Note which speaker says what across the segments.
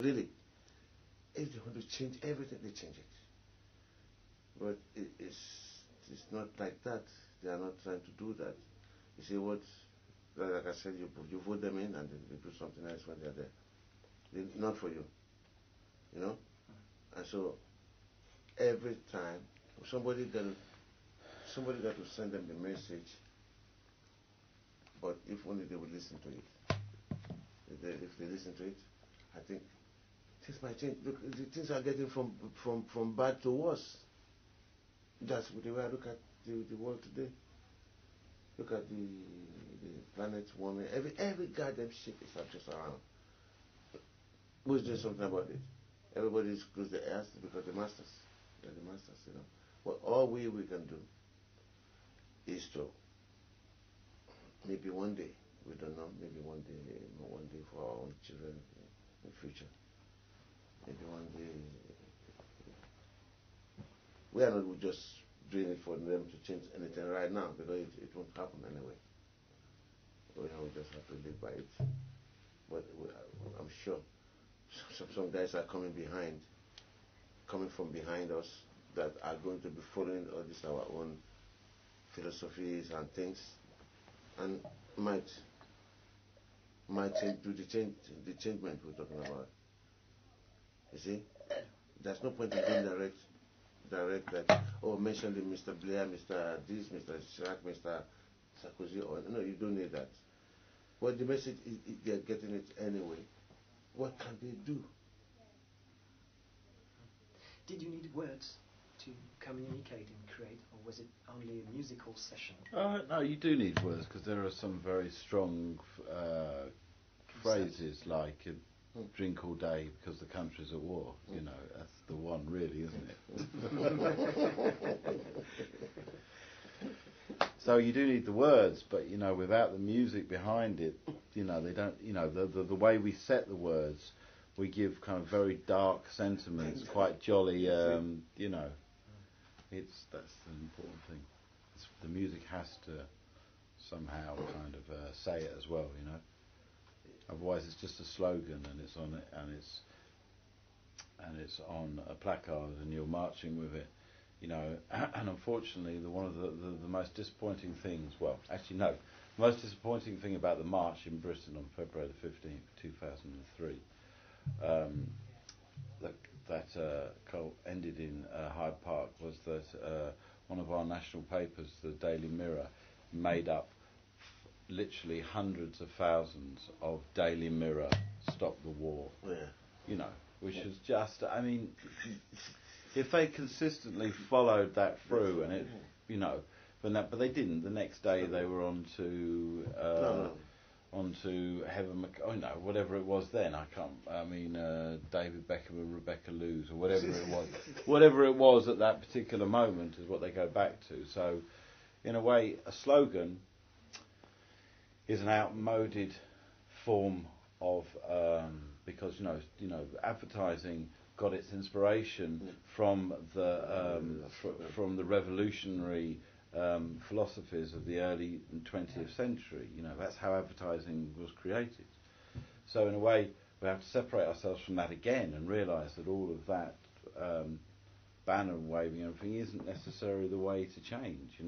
Speaker 1: Really, if they want to change everything, they change it. But it's not like that. They are not trying to do that. You see what, like I said, you vote them in and then they do something else when they're there. Not for you, you know. And so every time somebody got to send them the message, but if only they would listen to it. If they listen to it, I think things might change. Look, the things are getting from bad to worse. That's the way I look at the world today. Look at the planet warming. Every goddamn shit is just around. Who's doing something about it? Everybody's closed their ears because the masters. They're the masters, you know. What all we can do is to maybe one day, we don't know, maybe one day for our own children in the future. Maybe one day we are not just doing it for them to change anything right now because it won't happen anyway. We just have to live by it. But I'm sure some guys are coming from behind us that are going to be following all this our own philosophies and things, and might do the changement we're talking about. You see, there's no point in being direct that mentioning Mr. Blair, Mr. This, Mr. Chirac, Mr. Sarkozy, or no, you don't need that. But the message is they're getting it anyway. What can they do?
Speaker 2: Did you need words to communicate and create, or was it only a musical session?
Speaker 3: No, you do need words because there are some very strong phrases like drink all day because the country's at war. You know, that's the one really, isn't it? So you do need the words, but without the music behind it, they don't. The way we set the words, we give kind of very dark sentiments, quite jolly. That's the important thing. The music has to somehow kind of say it as well. Otherwise it's just a slogan and it's on a placard and you're marching with it. And unfortunately, one of the most disappointing things, the most disappointing thing about the march in Britain on February the 15th, 2003, that ended in Hyde Park, was that one of our national papers, the Daily Mirror, made up literally hundreds of thousands of Daily Mirror Stop the War.
Speaker 1: Yeah.
Speaker 3: Which was just, if they consistently followed that through, and but they didn't. The next day they were on to whatever it was then. David Beckham and Rebecca Lewis, or whatever it was. Whatever it was at that particular moment is what they go back to. So, in a way, a slogan is an outmoded form of because advertising got its inspiration from the revolutionary philosophies of the early 20th century. That's how advertising was created. So in a way, we have to separate ourselves from that again and realise that all of that banner waving and everything isn't necessarily the way to change. You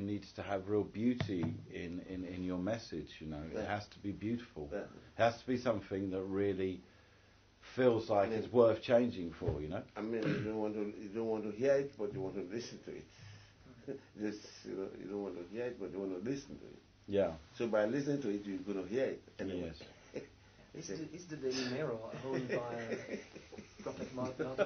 Speaker 3: need to have real beauty in your message. It has to be beautiful. It has to be something that really feels like it's worth changing for.
Speaker 1: You don't want to hear it, but you want to listen to it. You don't want to hear it, but you want to listen to it.
Speaker 3: Yeah.
Speaker 1: So by listening to it, you're going to hear it anyway.
Speaker 2: Yes. Is the Daily Mirror owned by Rupert Murdoch?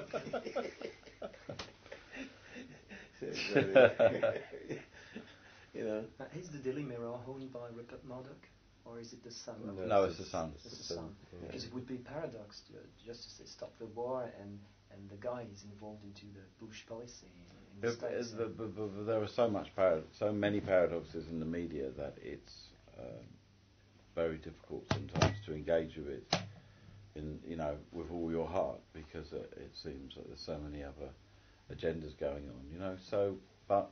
Speaker 2: Is the Daily Mirror owned by Rupert Murdoch, or is it the Sun?
Speaker 3: No, it's the Sun.
Speaker 2: It's the Sun. Yeah. Because it would be paradox just to say stop the war, and the guy is involved into the Bush policy in the States.
Speaker 3: But there are so many paradoxes in the media that it's very difficult sometimes to engage with it with all your heart, because it seems that there's so many other agendas going on. So, but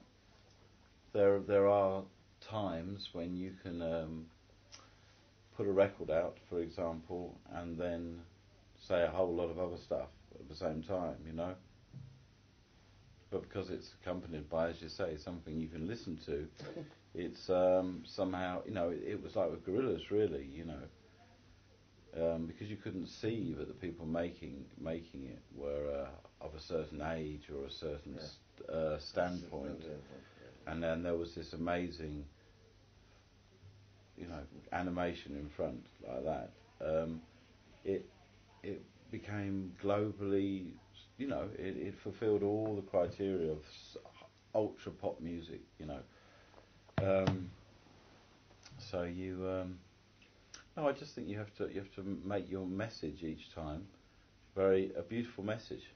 Speaker 3: there are times when you can put a record out, for example, and then say a whole lot of other stuff at the same time, you know. But because it's accompanied by, as you say, something you can listen to, it's somehow, you know, it was like with Gorillaz, really, you know, because you couldn't see that the people making it were of a certain age or a certain standpoint, and then there was this amazing, you know, animation in front like that. It became globally, you know, it fulfilled all the criteria of ultra pop music, you know. So no, I just think you have to make your message each time a beautiful message.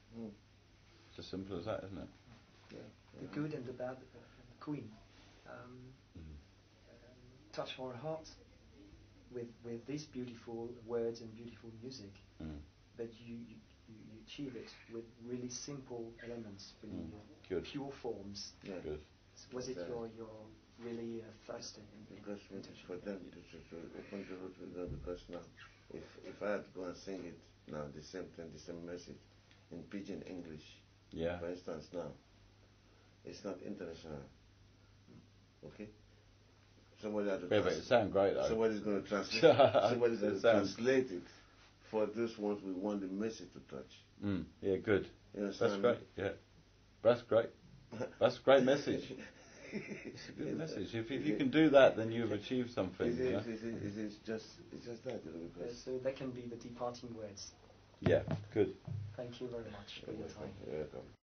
Speaker 3: It's as simple as that, isn't it?
Speaker 2: Yeah. The good and the bad, the Queen, touch our hearts with these beautiful words and beautiful music. But you achieve it with really simple elements, really pure forms.
Speaker 1: Yeah.
Speaker 3: Good.
Speaker 2: So was it your really first
Speaker 1: because for them to open the road with them, because now if I had to go and sing it now the same thing, the same message in pidgin English, for instance, now it's not international. Okay? Somebody had to
Speaker 3: but it sounds great though.
Speaker 1: somebody's going to translate somebody's going to translate it for those ones we want the message to touch.
Speaker 3: Yeah, good.
Speaker 1: You
Speaker 3: That's great. Yeah, that's great. That's a great message. It's a good message. If you can do that, then you've achieved something.
Speaker 1: It's just that, you know, because
Speaker 2: so they can be the departing words.
Speaker 3: Yeah, good.
Speaker 2: Thank you very much for your time.
Speaker 1: You're welcome.